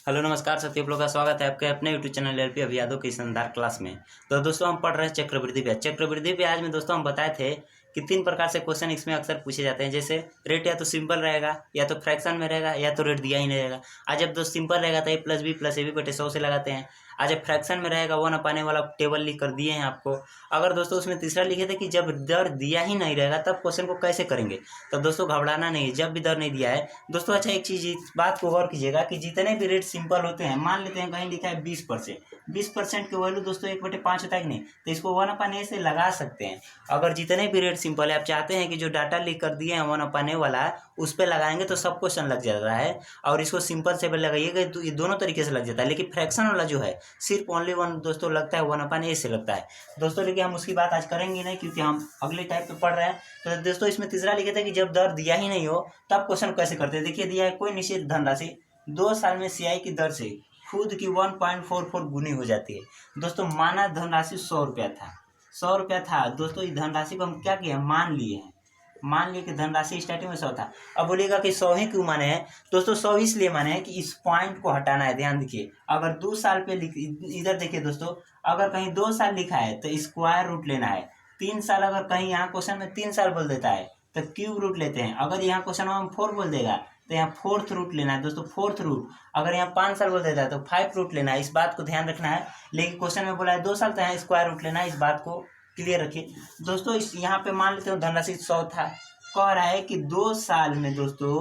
Hello नमस्कार साथियों, आप लोग का स्वागत है आपके अपने यूट्यूब चैनल एलपी अभियादों की शानदार क्लास में। तो दोस्तों हम पढ़ रहे हैं चक्रवृद्धि ब्याज। चक्रवृद्धि ब्याज में दोस्तों हम बताए थे कि 3 प्रकार से क्वेश्चन इसमें अक्सर पूछे जाते हैं। जैसे रेट या तो सिंपल रहेगा, या तो फ्रैक्शन में रहेगा, या तो रेट दिया ही नहीं रहेगा। आज जब दोस्त सिंपल रहेगा तो a+b+ab/100 से लगाते हैं। आज जब फ्रैक्शन में रहेगा 1 अपाने वाला टेबल लिख कर दिए हैं आपको। अगर दोस्तों उसमें तीसरा लिखे थे कि जब दर दिया ही नहीं रहेगा तब क्वेश्चन को कैसे करेंगे। तो दोस्तों घबराना नहीं है, जब भी दर नहीं दिया है दोस्तों। अच्छा एक चीज़ इस बात को गौर कीजिएगा कि जितने भी रेट सिंपल होते हैं, मान लेते हैं कहीं लिखा है 20% की वैल्यू दोस्तों 1/5 होता है कि नहीं, तो इसको 1/a से लगा सकते हैं। अगर जितने भी रेट सिंपल है आप चाहते हैं कि जो डाटा लिख कर दिए हैं 1/a वाला उस पर लगाएंगे तो सब क्वेश्चन लग जाता है। और इसको सिंपल से लगाइएगा तो ये दोनों तरीके से लग जाता है। लेकिन फ्रैक्शन वाला जो है सिर्फ ओनली वन दोस्तों लगता है 1/a से लगता है दोस्तों। लेकिन हम उसकी बात आज करेंगे नहीं, क्योंकि हम अगले टाइप पे पढ़ रहे हैं। तो दोस्तों इसमें तीसरा लिखे थे कि जब दर दिया ही नहीं हो तब क्वेश्चन कैसे करते हैं। देखिए दिया है कोई निश्चित धनराशि 2 साल में सीआई की दर से खुद की 1.44 गुनी हो जाती है। दोस्तों माना धनराशि 100 रुपया था दोस्तों। इस धनराशि को हम क्या किए, मान लिए हैं। मान लिए कि धनराशि स्टार्टिंग में 100 था। अब बोलिएगा कि 100 ही क्यों माने हैं दोस्तों। 100 इसलिए माने हैं कि इस पॉइंट को हटाना है। ध्यान देखिए, अगर 2 साल पे इधर देखिए दोस्तों, अगर कहीं 2 साल लिखा है तो स्क्वायर रूट लेना है। 3 साल अगर कहीं यहाँ क्वेश्चन में 3 साल बोल देता है तो क्यूब रूट लेते हैं। अगर यहाँ क्वेश्चन में हम 4 बोल देगा तो यहाँ 4th रूट लेना है दोस्तों, 4th रूट। अगर यहाँ 5 साल बोल देता है तो 5 रूट लेना है। इस बात को ध्यान रखना है। लेकिन क्वेश्चन में बोला है 2 साल, तो यहाँ स्क्वायर रूट लेना है। इस बात को क्लियर रखिए दोस्तों। इस यहाँ पे मान लेते हो धनराशि 100 था, कह रहा है कि 2 साल में दोस्तों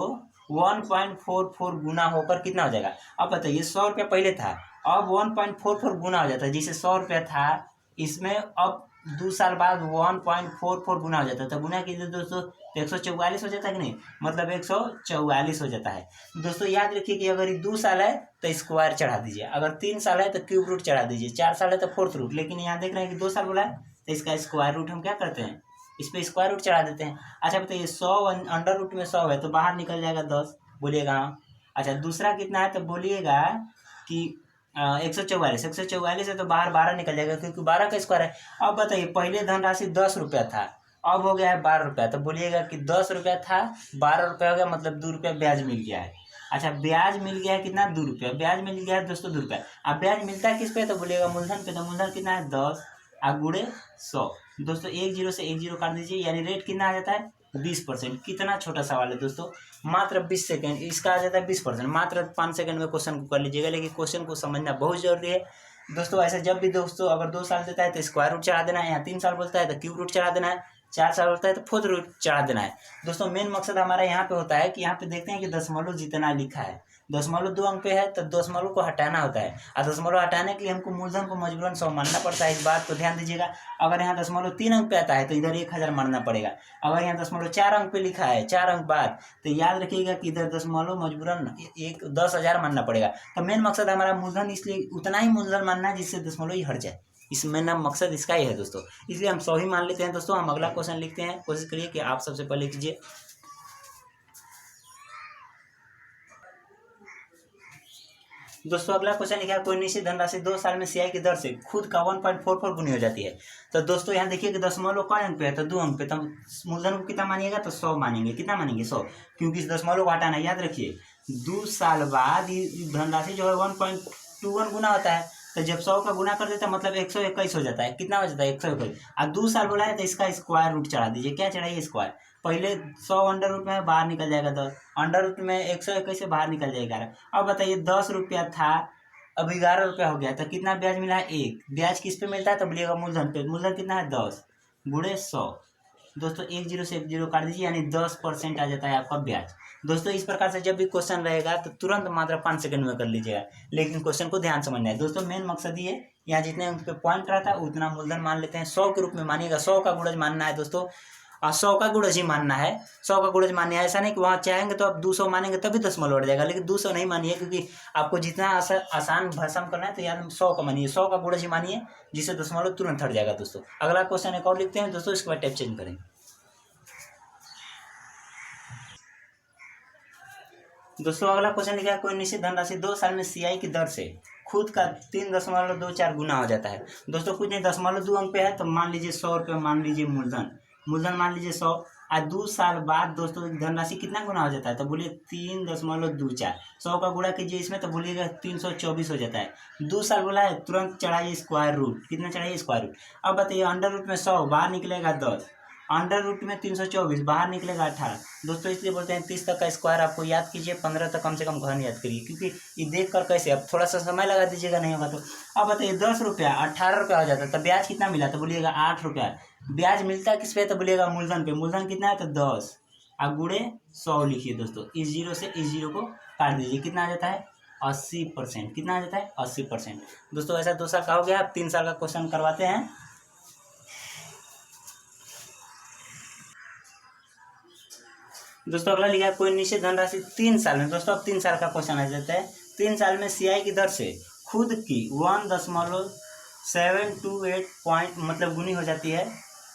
1.44 गुना होकर कितना हो जाएगा। अब बताइए 100 रुपया पहले था, अब 1.44 गुना हो जाता है। जैसे 100 रुपया था, इसमें अब 2 साल बाद 1.44 गुना हो जाता है। तो गुना कीजिए दोस्तों तो 144 हो जाता है कि नहीं, मतलब 144 हो जाता है दोस्तों। याद रखिए कि अगर ये 2 साल है तो स्क्वायर चढ़ा दीजिए, अगर 3 साल है तो क्यूब रूट चढ़ा दीजिए, 4 साल है तो 4th रूट। लेकिन यहाँ देख रहे हैं कि 2 साल बोला है तो इसका स्क्वायर रूट हम क्या करते हैं, इस पर स्क्वायर रूट चढ़ा देते हैं। अच्छा बताइए 100 अंडर रूट में 100 है तो बाहर निकल जाएगा 10, बोलिएगा हाँ। अच्छा दूसरा कितना है तो बोलिएगा कि 144 है तो बाहर 12 निकल जाएगा, क्योंकि 12 का स्क्वायर है। अब बताइए पहले धनराशि 10 रुपया था, अब हो गया है 12 रुपया। तो बोलिएगा कि 10 रुपया था 12 रुपया हो गया, मतलब 2 रुपया ब्याज मिल गया है। अच्छा ब्याज मिल गया है कितना, 2 रुपया ब्याज मिल गया है दोस्तों, 2 रुपया। अब ब्याज मिलता है किस पे तो बोलिएगा मूलधन पे। तो मूलधन कितना है 10 गुणे 100 दोस्तों। 1 0 से 1 0 काट दीजिए, यानी रेट कितना आ जाता है 20%। कितना छोटा सवाल है दोस्तों, मात्र 20 सेकेंड इसका आ जाता है 20%। मात्र 5 सेकंड में क्वेश्चन को कर लीजिएगा, लेकिन क्वेश्चन को समझना बहुत जरूरी है दोस्तों। ऐसे जब भी दोस्तों अगर 2 साल देता है तो स्क्वायर रूट चढ़ा देना है, यहाँ 3 साल बोलता है तो क्यूब रूट चढ़ा देना है, 4 साल होता है तो 4th रूट चढ़ा देना है दोस्तों। मेन मकसद हमारा यहाँ पे होता है कि यहाँ पे देखते हैं कि दशमलव जितना लिखा है, दशमलव 2 अंक पे है तो दशमलव को हटाना होता है। और दशमलव हटाने के लिए हमको मूलधन को मजबूरन 100 मानना पड़ता है। इस बात को ध्यान दीजिएगा। अगर यहाँ दशमलव 3 अंक पे आता है तो इधर 1000 मानना पड़ेगा। अगर यहाँ दशमलव 4 अंक पे लिखा है 4 अंक बाद, तो याद रखिएगा कि इधर दशमलव मजबूरन 10,000 मानना पड़ेगा। तो मेन मकसद हमारा मूलधन, इसलिए उतना ही मूलधन मानना है जिससे दशमलव ही हट जाए। इसमें ना मकसद इसका ही है दोस्तों, इसलिए हम 100 ही मान लेते हैं दोस्तों। हम अगला क्वेश्चन लिखते हैं, कोशिश करिए कि आप सबसे पहले कीजिए। दोस्तों अगला क्वेश्चन लिखा है कोई निश्चित धनराशि 2 साल में सीआई की दर से खुद का 1.44 गुनी हो जाती है। तो दोस्तों यहाँ देखिए कि दशमलव कौन अंक पे है तो 2 अंक पे, तो मूलधन को कितना मानिएगा तो 100 मानेंगे। कितना मानेंगे 100, क्योंकि इस दशमलव को हटाना। याद रखिए 2 साल बाद ये धनराशि जो है 1.21 गुना होता है। तो जब 100 का गुना कर देता है मतलब 121 हो जाता है। कितना हो जाता है 121। और 2 साल बोला है तो इसका स्क्वायर रूट चढ़ा दीजिए। क्या चढ़ाइए स्क्वायर, पहले 100 अंडर रूट में बाहर निकल जाएगा 10, अंडर रूट में 121 से बाहर निकल जाएगा 11। अब बताइए 10 रुपया था, अब 11 रुपया हो गया तो कितना ब्याज मिला है 1। ब्याज किस पे मिलता है तो बोलिएगा मूलधन पे। मूलधन कितना है 10 गुणे 100 दोस्तों। 1 0 से 1 0 काट दीजिए, यानी 10% आ जाता है आपका ब्याज दोस्तों। इस प्रकार से जब भी क्वेश्चन रहेगा तो तुरंत मात्र 5 सेकंड में कर लीजिएगा, लेकिन क्वेश्चन को ध्यान समझना है दोस्तों। मेन मकसद ये यहाँ जितने उन पे पॉइंट रहता है उतना मूलधन मान लेते हैं। 100 के रूप में मानिएगा, 100 का गुणज मानना है दोस्तों। 100 का गुणज ही मानना है, 100 का गुणज मानना है। ऐसा नहीं कि वहाँ चाहेंगे तो आप 200 मानेंगे तभी दशमलव बढ़ जाएगा, लेकिन 200 नहीं मानिए, क्योंकि आपको जितना आसान भाषा में करना है तो यार 100 का मानिए, 100 का गुणज ही मानिए, जिससे दशमलव तुरंत हट जाएगा दोस्तों। अगला क्वेश्चन एक और लिखते हैं दोस्तों, इसके बाद टाइप चेंज करेंगे। दोस्तों अगला क्वेश्चन लिखा है कोई निश्चित धनराशि 2 साल में सीआई की दर से खुद का 3.24 गुना हो जाता है दोस्तों। कुछ नहीं, दशमलव 2 अंक पे है तो मान लीजिए 100 रुपये मान लीजिए मूलधन। मूलधन मान लीजिए 100, और 2 साल बाद दोस्तों धनराशि कितना गुना हो जाता है, तो बोलिए 3.24। 100 का गुणा कीजिए इसमें तो बोलिएगा 324 हो जाता है। 2 साल बोला है, तुरंत चढ़ाइए स्क्वायर रूट, कितना चढ़ाइए स्क्वायर रूट। अब बताइए अंडर रूट में 100 बाहर निकलेगा 10, अंडर रूट में 324 बाहर निकलेगा 18। दोस्तों इसलिए बोलते हैं 30 तक का स्क्वायर आपको याद कीजिए, 15 तक कम से कम घन याद करिए, क्योंकि ये देख कर कैसे, अब थोड़ा सा समय लगा दीजिएगा नहीं होगा तो। अब बताइए 10 रुपया 18 रुपया हो जाता है, तो ब्याज कितना मिला, तो बोलिएगा 8 रुपया। ब्याज मिलता है किस पे, तो बोलिएगा मूलधन पे। मूलधन कितना है, तो 10 और गुणे 100 लिखिए दोस्तों। इस जीरो से इस जीरो को काट दीजिए, कितना आ जाता है 80%। कितना आ जाता है 80%। दोस्तों ऐसा 2 साल का हो गया। अब 3 साल का क्वेश्चन करवाते हैं। दोस्तों अगला लिखा है कोई निश्चित धनराशि 3 साल में। दोस्तों अब 3 साल का क्वेश्चन आ जाता है। 3 साल में सीआई की दर से खुद की 1.728 पॉइंट मतलब गुनी हो जाती है,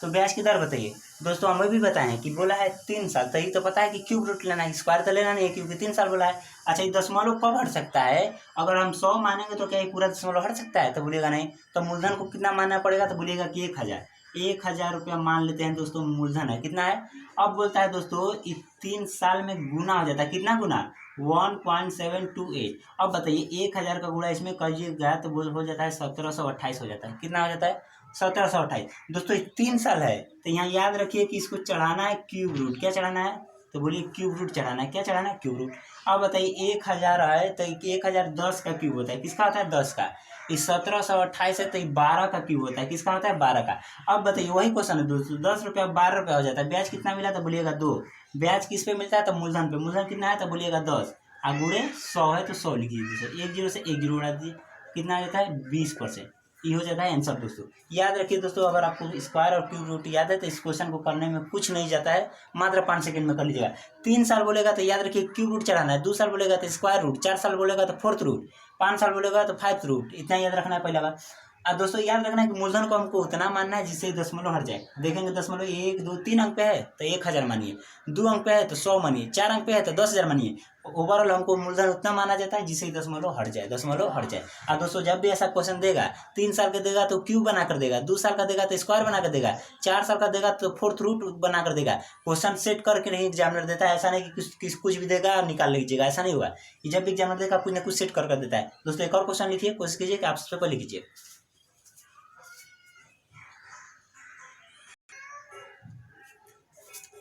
तो ब्याज की दर बताइए। दोस्तों हमें भी बताएं कि बोला है 3 साल, तो ये तो पता है कि क्यूब रूट लेना है, स्क्वायर तो लेना नहीं है, क्योंकि 3 साल बोला है। अच्छा ये दशमलव कब हट सकता है, अगर हम 100 मानेंगे तो क्या ये पूरा दशमलव हट सकता है, तो बोलिएगा नहीं। तो मूलधन को कितना मानना पड़ेगा, तो बोलिएगा कि 1000। 1000 रुपया मान लेते हैं दोस्तों, मूलधन है कितना है। अब बोलता है दोस्तों 3 साल में गुना हो जाता है, कितना गुना 1.728। अब बताइए 1000 का गुणा इसमें करिएगा तो हो जाता है 1728 हो जाता है। कितना हो जाता है 1728। दोस्तों 3 साल है, तो यहाँ याद रखिए कि इसको चढ़ाना है क्यूब रूट। क्या चढ़ाना है, तो बोलिए क्यूब रूट चढ़ाना है। क्या चढ़ाना है, क्यूब रूट। अब बताइए 1000 है, तो 1000 10 का क्यूब होता है, किसका होता है 10 का। इस 1728 है, तो 12 का क्यूब होता है, किसका होता है 12 का। अब बताइए वही क्वेश्चन है दोस्तों, 10 रुपया 12 रुपया हो जाता है। ब्याज कितना मिला, तो बोलिएगा 2। ब्याज किस पे मिलता है, तो मूलधन पे। मूलधन कितना है, तो बोलिएगा 10 और गुणे 100 है, तो 100 लिखिए दोस्तों। एक जीरो से एक जीरो उड़ा दीजिए, कितना आ जाता है 20%। ये हो जाता है आंसर दोस्तों। याद रखिए दोस्तों, अगर आपको स्क्वायर और क्यूब रूट याद है तो इस क्वेश्चन को करने में कुछ नहीं जाता है, मात्र 5 सेकंड में कर लीजिएगा। 3 साल बोलेगा तो याद रखिए क्यूब रूट चढ़ाना है, 2 साल बोलेगा तो स्क्वायर रूट, 4 साल बोलेगा तो फोर्थ रूट, 5 साल बोलेगा तो 5th रूट। इतना याद रखना है पहला बार। और दोस्तों याद रखना है कि मूलधन को हमको उतना मानना है जिससे दशमलव हट जाए। देखेंगे दशमलव 1 2 3 अंक पे है तो 1000 मानिए, 2 अंक पे है तो 100 मानिए, 4 अंक पे है तो 10,000 मानिए। ओवरऑल हमको मूलधन उतना माना जाता है जिससे दशमलव हट जाए, दशमलव हट जाए। और दोस्तों जब भी ऐसा क्वेश्चन देगा, 3 साल का देगा तो क्यूब बना कर देगा, 2 साल का देगा तो स्क्वायर बना कर देगा, 4 साल का देगा तो फोर्थ रूट बना कर देगा। क्वेश्चन सेट करके नहीं एग्जामिनर देता है, ऐसा नहीं कि कुछ भी देगा और निकाल लीजिएगा, ऐसा नहीं हुआ। जब भी एग्जामिनर देगा कुछ ना कुछ सेट कर देता है। दोस्तों एक और क्वेश्चन लिखिए, कोशिश कीजिए कि आप सबसे पहले लीजिए।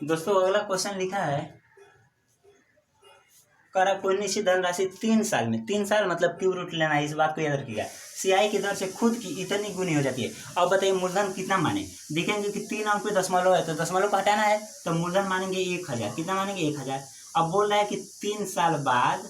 दोस्तों अगला क्वेश्चन लिखा है, करा कोई निश्चित धनराशि 3 साल में, 3 साल मतलब क्यूब रूट लेना है, इस बात को याद रखिएगा। सीआई की दर से खुद की इतनी गुनी हो जाती है। अब बताइए मूलधन कितना माने। देखेंगे कि 3 अंक पे दशमलव है, तो दशमलव को हटाना है, तो मूलधन मानेंगे 1000। कितना मानेंगे 1000। अब बोल रहा है कि 3 साल बाद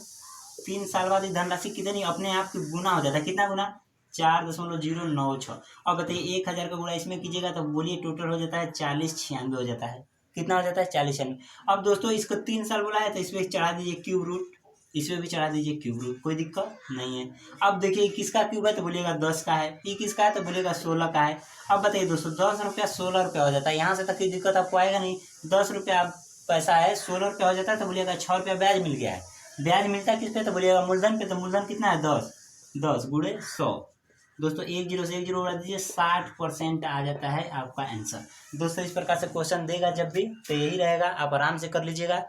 ये धनराशि कितनी अपने आप की गुना हो जाता है, कितना गुना 4.096। अब बताइए 1000 का गुणा इसमें कीजिएगा तो बोलिए टोटल हो जाता है 4096 हो जाता है। कितना हो जाता है 4096। अब दोस्तों इसको 3 साल बोला है तो इसमें चढ़ा दीजिए क्यूब रूट, इसमें भी चढ़ा दीजिए क्यूब रूट, कोई दिक्कत नहीं है। अब देखिए किसका क्यूब है, तो बोलिएगा 10 का है। ये किसका है, तो बोलिएगा 16 का है। अब बताइए दोस्तों 10 रुपया 16 रुपया हो जाता है, यहाँ से तक कोई दिक्कत आपको आएगा नहीं। 10 रुपया पैसा है, 16 रुपया हो जाता है, तो बोलिएगा 6 रुपया ब्याज मिल गया है। ब्याज मिलता है किस पे, तो बोलिएगा मूलधन पे। तो मूलधन कितना है 10, 10 गुणे 100। दोस्तों एक जीरो से एक जीरो उड़ा दीजिए, 60% आ जाता है आपका आंसर। दोस्तों इस प्रकार से क्वेश्चन देगा जब भी तो यही रहेगा, आप आराम से कर लीजिएगा।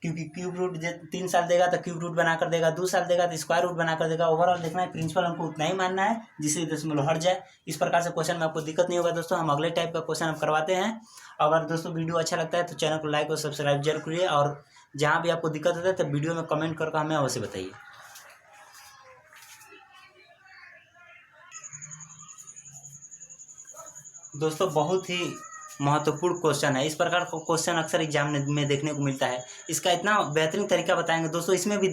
क्योंकि क्यूब रूट 3 साल देगा तो क्यूब रूट बना कर देगा, 2 साल देगा तो स्क्वायर रूट बना कर देगा। ओवरऑल देखना है, प्रिंसिपल हमको उतना ही मानना है जिससे दशमलव हट जाए। इस प्रकार से क्वेश्चन में आपको दिक्कत नहीं होगा। दोस्तों हम अगले टाइप का क्वेश्चन हम करवाते हैं। अगर दोस्तों वीडियो अच्छा लगता है तो चैनल को लाइक और सब्सक्राइब जरूर करिए, और जहाँ भी आपको दिक्कत होता है तो वीडियो में कमेंट करके हमें अवश्य बताइए। दोस्तों बहुत ही महत्वपूर्ण क्वेश्चन है, इस प्रकार का क्वेश्चन अक्सर एग्जाम में देखने को मिलता है। इसका इतना बेहतरीन तरीका बताएंगे दोस्तों। इसमें भी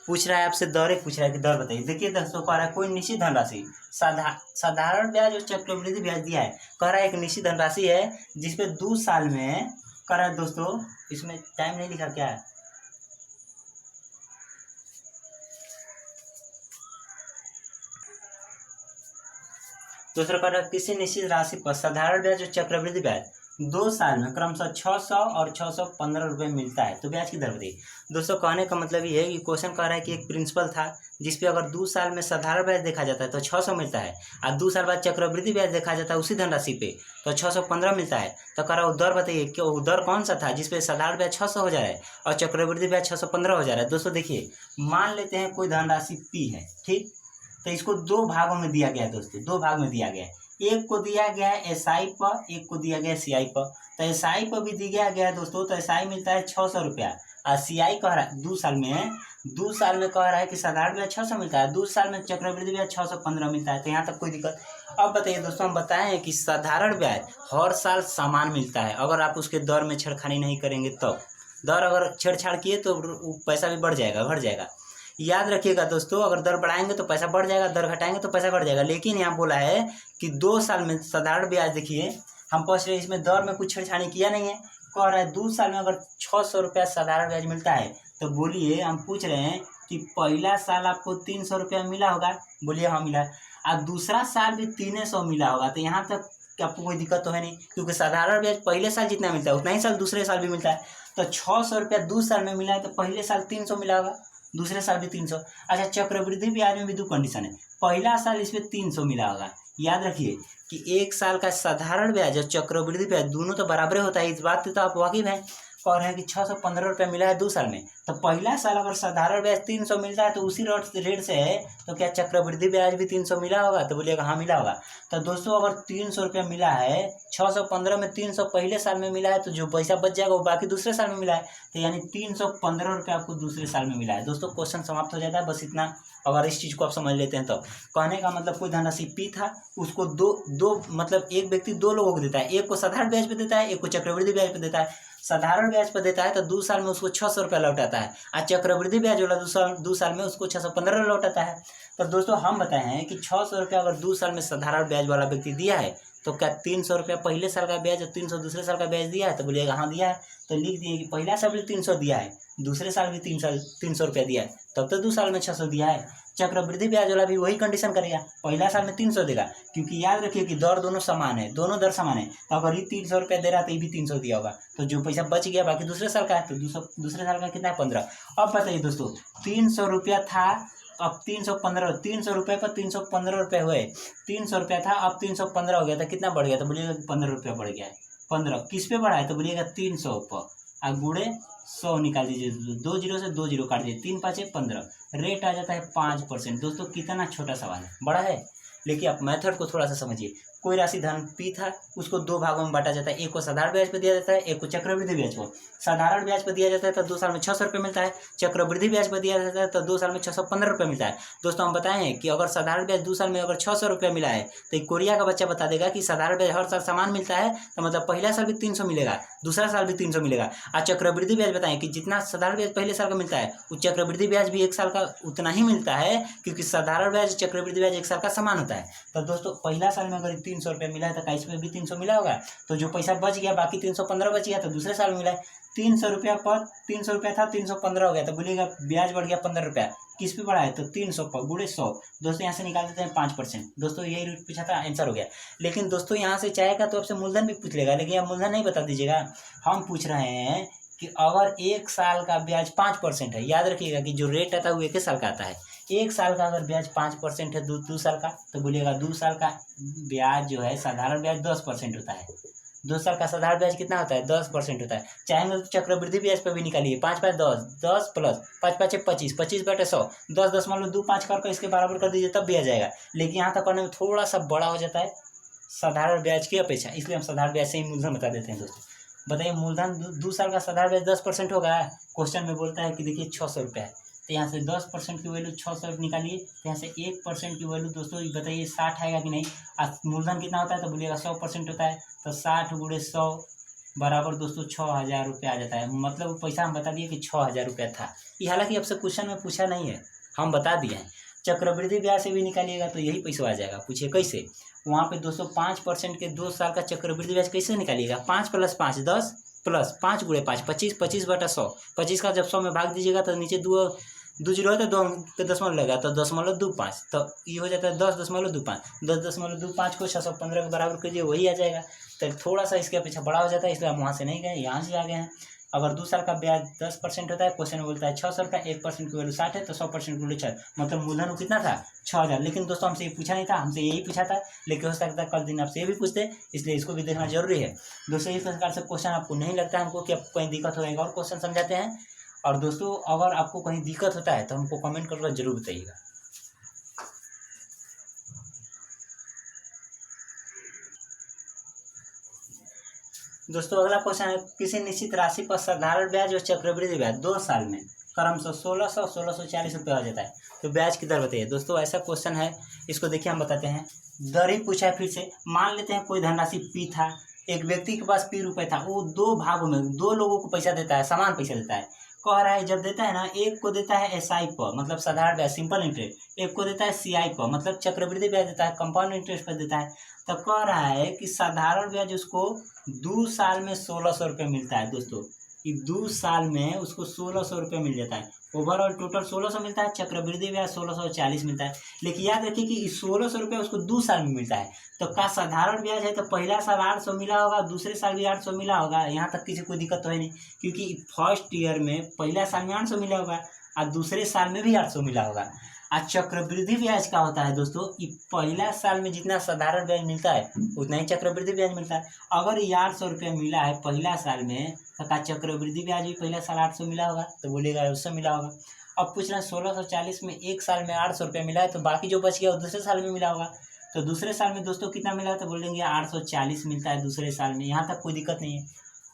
पूछ रहा है आपसे, दर पूछ रहा है कि दर बताइए। देखिए दोस्तों कह रहा है कोई निश्चित धनराशि साधारण ब्याज और चक्रवृद्धि ब्याज दिया है। कह रहा है एक निश्चित धनराशि है जिसपे 2 साल में, कह रहा है दोस्तों इसमें टाइम नहीं लिखा क्या है, दूसरा कह रहा है किसी निश्चित राशि पर साधारण ब्याज और चक्रवृद्धि ब्याज 2 साल में क्रमशः 600 और 615 रुपये मिलता है। तो ब्याज की दर बताइए। दोस्तों कहने का मतलब ये है कि क्वेश्चन कह रहा है कि एक प्रिंसिपल था जिसपे अगर 2 साल में साधारण ब्याज देखा जाता है तो 600 मिलता है, और 2 साल बाद चक्रवृद्धि ब्याज देखा जाता है उसी धनराशि पे तो 615 मिलता है। तो कह रहा दर बताइए कि वो दर कौन सा था जिसपे साधारण ब्याज 600 हो जा रहा है और चक्रवृद्धि ब्याज 615 हो जा रहा है। दोस्तों देखिए, मान लेते हैं कोई धनराशि पी है, ठीक। तो इसको 2 भागों में दिया गया है दोस्तों, 2 भाग में दिया गया है। एक को दिया गया है एसआई पर, एक को दिया गया है सीआई पर। तो एसआई पर भी दिया गया है दोस्तों, तो एसआई मिलता है 600 रुपया, और सीआई कह रहा है 2 साल में, 2 साल में कह रहा है कि साधारण ब्याज 600 मिलता है, 2 साल में चक्रवृद्धि ब्याज 615 मिलता है। तो यहाँ तक कोई दिक्कत। अब बताइए दोस्तों, हम बताए हैं कि साधारण ब्याज हर साल समान मिलता है अगर आप उसके दर में छेड़खानी नहीं करेंगे। तो दर अगर छेड़छाड़ किए तो पैसा भी बढ़ जाएगा, बढ़ जाएगा। याद रखिएगा दोस्तों, अगर दर बढ़ाएंगे तो पैसा बढ़ जाएगा, दर घटाएंगे तो पैसा घट जाएगा। लेकिन यहाँ बोला है कि 2 साल में साधारण ब्याज, देखिए हम पूछ रहे हैं इसमें दर में कुछ छेड़छाड़ी किया नहीं है। कह रहा है 2 साल में अगर 600 रुपया साधारण ब्याज मिलता है, तो बोलिए हम पूछ रहे हैं कि पहला साल आपको 300 रुपया मिला होगा, बोलिए हाँ मिला, और दूसरा साल भी 300 मिला होगा। तो यहाँ तक आपको कोई दिक्कत तो है नहीं, क्योंकि साधारण ब्याज पहले साल जितना मिलता है उतना ही साल दूसरे साल भी मिलता है। तो 600 रुपया 2 साल में मिला है तो पहले साल 300 मिला होगा, दूसरे साल भी 300। अच्छा, चक्रवृद्धि ब्याज में भी 2 कंडीशन है। पहला साल इसमें 300 मिला होगा। याद रखिए कि 1 साल का साधारण ब्याज और चक्रवृद्धि ब्याज दोनों तो बराबर होता है, इस बात से तो आप वाकिफ हैं। कह रहे हैं कि 615 रुपया मिला है 2 साल में, तो पहला साल अगर साधारण ब्याज 300 मिलता है तो उसी रेट से है, तो क्या चक्रवृद्धि ब्याज भी 300 मिला होगा? तो बोलिएगा हाँ मिला होगा। तो दोस्तों अगर 300 रुपया मिला है, 615 में 300 पहले साल में मिला है, तो जो पैसा बच जाएगा वो बाकी दूसरे साल में मिला है, तो यानी 315 रुपया आपको दूसरे साल में मिला है। दोस्तों क्वेश्चन समाप्त हो जाता है, बस इतना। अगर इस चीज़ को आप समझ लेते हैं तो कहने का मतलब कोई धनराशि पी था, उसको दो मतलब एक व्यक्ति 2 लोगों को देता है, एक को साधारण ब्याज पे देता है, एक को चक्रवृद्धि ब्याज पे देता है। साधारण ब्याज पर देता है तो 2 साल में उसको 600 रुपया लौटाता है, और चक्रवृद्धि ब्याज वाला 2 साल में उसको 615 लौटाता है। तो दोस्तों हम बताए हैं कि 600 रुपया अगर 2 साल में साधारण ब्याज वाला व्यक्ति दिया है, तो क्या 300 रुपया पहले साल का ब्याज और 300 दूसरे साल का ब्याज दिया है? तो बोलिएगा हाँ दिया है। तो लिख दिए कि पहला साल भी 300 दिया है, दूसरे साल भी 300 रुपया दिया है, तब तो 2 साल में 600 दिया है। चक्रवृद्धि ब्याज वाला भी वही कंडीशन करेगा, पहला साल में 300 देगा, क्योंकि याद रखिए कि दर दोनों समान है, दोनों दर समान है। तो अगर ये 300 रुपया दे रहा है तो ये भी 300 दिया होगा, तो जो पैसा बच गया बाकी दूसरे साल का है, तो दूसरे साल का कितना है 15। अब बताइए दोस्तों, 300 रुपया था, अब 315, 300 रुपये पर 315 रुपये हुए, 300 रुपया था अब 315 हो गया, तो कितना बढ़ गया? तो बोलिएगा 15 रुपया बढ़ गया है। 15 किस पे बढ़ा है? तो बोलिएगा 300 पर, और गुड़े 100 निकाल दीजिए, 2 जीरो से 2 जीरो काट दीजिए, 3 5 15, रेट आ जाता है 5%। दोस्तों कितना छोटा सवाल है, बड़ा है, लेकिन आप मेथड को थोड़ा सा समझिए। कोई राशि धन पी था, उसको 2 भागों में बांटा जाता है, एक को साधारण ब्याज पर दिया जाता है, एक को चक्रवृद्धि ब्याज पर। साधारण ब्याज पर दिया जाता है तो 2 साल में 600 रुपये मिलता है, चक्रवृद्धि ब्याज पर दिया जाता है तो 2 साल में 615 रुपये मिलता है। दोस्तों हम बताएं हैं कि अगर साधारण ब्याज 2 साल में अगर 600 रुपया मिला है, तो एक कोरिया का बच्चा बता देगा कि साधारण ब्याज हर साल समान मिलता है, तो मतलब पहला साल भी 300 मिलेगा, दूसरा साल भी 300 मिलेगा। और चक्रवृद्धि ब्याज बताएं कि जितना साधारण ब्याज पहले साल का मिलता है, उस चक्रवृद्धि ब्याज भी 1 साल का उतना ही मिलता है, क्योंकि साधारण ब्याज चक्रवृद्धि ब्याज 1 साल का समान होता है। तो दोस्तों पहला साल में अगर 300 रुपये मिला है तो इसमें भी 300 मिला होगा, तो जो पैसा बच गया बाकी 315 बच गया, तो दूसरे साल में मिला है। 300 रुपया पर 300 रुपया था, 315 हो गया, तो बोलिएगा ब्याज बढ़ गया 15 रुपया, किस पे बढ़ा है? तो 300 पर गुड़े 100। दोस्तों यहाँ से निकाल देते हैं 5%। दोस्तों यही रूट पूछा था, आंसर हो गया। लेकिन दोस्तों यहाँ से चाहेगा तो आपसे मूलधन भी पूछ लेगा, लेकिन आप मूलधन नहीं बता दीजिएगा। हम पूछ रहे हैं कि अगर 1 साल का ब्याज 5% है, याद रखिएगा कि जो रेट आता है वो 1 साल का आता है। 1 साल का अगर ब्याज 5% है 2 साल का, तो बोलिएगा 2 साल का ब्याज जो है साधारण ब्याज 10% होता है। 2 साल का साधारण ब्याज कितना होता है? 10% होता है। चाहेंगे तो चक्रवृद्धि ब्याज पर भी निकालिए, 5 5 10, 10 प्लस 5 5 25, 25/100, 10 10 मान लो 2 5 करके इसके बराबर कर दीजिए, तब भी आ जाएगा। लेकिन यहाँ तक करने में थोड़ा सा बड़ा हो जाता है साधारण ब्याज की अपेक्षा, इसलिए हम साधारण ब्याज से ही मूलधन बता देते हैं। दोस्तों बताइए, मूलधन 2 साल का साधारण ब्याज 10% होगा। क्वेश्चन में बोलता है कि देखिए 600 रुपया है, तो यहाँ से 10% की वैल्यू 600 निकालिए, तो यहाँ से 1% की वैल्यू दोस्तों बताइए 60 आएगा कि नहीं। मूलधन कितना होता है? तो बोलिएगा 100% होता है, तो 60 गुणे 100 बराबर दोस्तों 6000 रुपया आ जाता है। मतलब पैसा हम बता दिए कि 6000 रुपया था। ये हालांकि आपसे क्वेश्चन में पूछा नहीं है, हम बता दिए हैं। चक्रवृद्धि ब्याज से भी निकालिएगा तो यही पैसा आ जाएगा। पूछिए कैसे? वहाँ पे दोस्तों 5% के 2 साल का चक्रवृद्धि ब्याज कैसे निकालिएगा? 5 + 5 10 प्लस 5 गुणे 5 25, 25/100। 25 का जब 100 में भाग दीजिएगा तो नीचे 2 2 जीरो है तो 2 पे दशमलव लगा तो 0.25, तो ये हो जाता है 10.25। 10.25 को 615 के बराबर कीजिए, वही आ जाएगा। तो थोड़ा सा इसके पीछे बड़ा हो जाता है, इसलिए हम वहाँ से नहीं गए, यहाँ से आ गए हैं। अगर 2 साल का ब्याज 10% होता है, क्वेश्चन में बोलता है 600 रुपये, 1% की वैल्यू 60 है, तो 100% की वैल्यू 6, मतलब मूलधन वो कितना था 6000। लेकिन दोस्तों हमसे ये पूछा नहीं था, हमसे यही पूछा था, लेकिन हो सकता है कल दिन आपसे ये भी पूछते, इसलिए इसको भी देखना जरूरी है दोस्तों। इस प्रकार से क्वेश्चन आपको नहीं लगता है हमको कि आपको कहीं दिक्कत होगा, और क्वेश्चन समझाते हैं। और दोस्तों अगर आपको कहीं दिक्कत होता है तो हमको कमेंट करके जरूर बताइएगा। दोस्तों अगला क्वेश्चन है, किसी निश्चित राशि पर साधारण ब्याज और चक्रवृद्धि ब्याज 2 साल में क्रमशः 1600 और 1640 रुपये हो जाता है, तो ब्याज की दर बताइए। दोस्तों ऐसा क्वेश्चन है, इसको देखिए हम बताते हैं। दर ही पूछा है फिर से। मान लेते हैं कोई धनराशि पी था, एक व्यक्ति के पास पी रुपये था, वो 2 भागों में 2 लोगों को पैसा देता है, समान पैसा देता है। कह रहा है जब देता है ना, एक को देता है SI पर, मतलब साधारण ब्याज सिंपल इंटरेस्ट, एक को देता है CI पर, मतलब चक्रवृद्धि ब्याज देता है, कंपाउंड इंटरेस्ट पर देता है। तो कह रहा है कि साधारण ब्याज उसको 2 साल में 1600 रुपये मिलता है। दोस्तों कि 2 साल में उसको 1600 रुपये मिल जाता है, ओवरऑल टोटल 1600 मिलता है, चक्रवृद्धि ब्याज 1640 मिलता है। लेकिन याद रखिए कि 1600 रुपये उसको 2 साल में मिलता है, तो का साधारण ब्याज है तो पहला साल 800 मिला होगा, दूसरे साल भी 800 मिला होगा, यहाँ तक किसी कोई दिक्कत तो है नहीं, क्योंकि फर्स्ट ईयर में पहला साल में 800 मिला होगा और दूसरे साल में भी 800 मिला होगा। आज चक्रवृद्धि ब्याज का होता है दोस्तों कि पहला साल में जितना साधारण ब्याज मिलता है उतना ही चक्रवृद्धि ब्याज मिलता है। अगर ये 800 रुपये मिला है पहला साल में, तो का चक्रवृद्धि ब्याज भी पहला साल 800 मिला होगा, तो बोलेगा 800 मिला होगा। अब पूछ रहे हैं 1640 में एक साल में 800 रुपये मिला है, तो बाकी जो बच गया वो दूसरे साल में मिला होगा। तो दूसरे साल में दोस्तों कितना मिला है, तो बोलेंगे 840 मिलता है दूसरे साल में, यहाँ तक कोई दिक्कत नहीं है।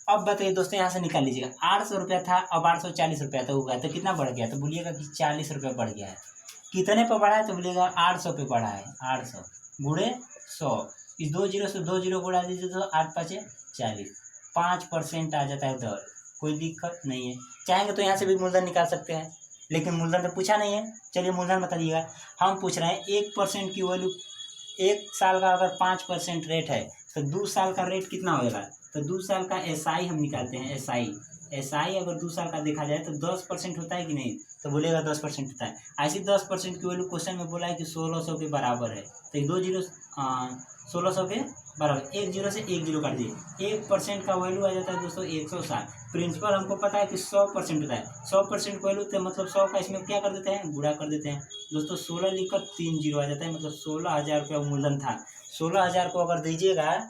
अब बताइए दोस्तों, यहाँ से निकाल लीजिएगा, 800 रुपया था, अब 840 रुपया तो होगा, तो कितना बढ़ गया, तो बोलिएगा कि 40 रुपये बढ़ गया है। कितने पे बढ़ा है, तो बोलिएगा 800 पे बढ़ा है, 800 गुणे 100, इस 2 जीरो से 2 जीरो गुणा दीजिए तो 8 5 40, 5% आ जाता है दर, कोई दिक्कत नहीं है। चाहेंगे तो यहाँ से भी मूलधन निकाल सकते हैं, लेकिन मूलधन तो पूछा नहीं है। चलिए मूलधन बता दीजिएगा। हम पूछ रहे हैं 1% की वैल्यू, 1 साल का अगर 5% रेट है तो 2 साल का रेट कितना होगा, तो 2 साल का SI हम निकालते हैं। SI अगर 2 साल का देखा जाए तो 10% होता है कि नहीं, तो बोलेगा 10% होता है। ऐसी 10% की वैल्यू क्वेश्चन में बोला है कि 1600 के बराबर है, तो 2 जीरो 1600 के बराबर, 1 जीरो से 1 जीरो काट दिए, 1% का वैल्यू आ जाता है दोस्तों 160। प्रिंसिपल हमको पता है कि 100% होता है, 100% का वैल्यू, तो मतलब 100 का इसमें क्या कर देते हैं, गुणा कर देते हैं दोस्तों। 16 लिखकर 3 जीरो आ जाता है, मतलब 16,000 रुपया मूलधन था। 16,000 को अगर दीजिएगा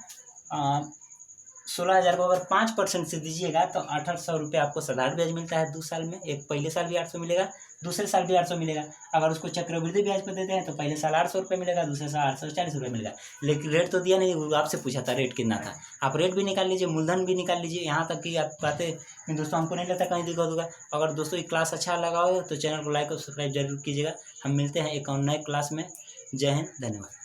16,000 को अगर 5% से दीजिएगा तो 800 रुपये आपको साधारण ब्याज मिलता है 2 साल में। एक पहले साल भी 800 मिलेगा, दूसरे साल भी 800 मिलेगा। अगर उसको चक्रवृद्धि ब्याज पर देते हैं तो पहले साल 800 रुपये मिलेगा, दूसरे साल 840 रुपये मिलेगा। लेकिन रेट तो दिया नहीं, वो आपसे पूछा था रेट कितना था। आप रेट भी निकाल लीजिए, मूलधन भी निकाल लीजिए, यहाँ तक कि आप बातें दोस्तों हमको नहीं लगता कहीं दिक्कत होगा। अगर दोस्तों ये क्लास अच्छा लगा हो तो चैनल को लाइक और सब्सक्राइब जरूर कीजिएगा। हम मिलते हैं एक और नए क्लास में। जय हिंद, धन्यवाद।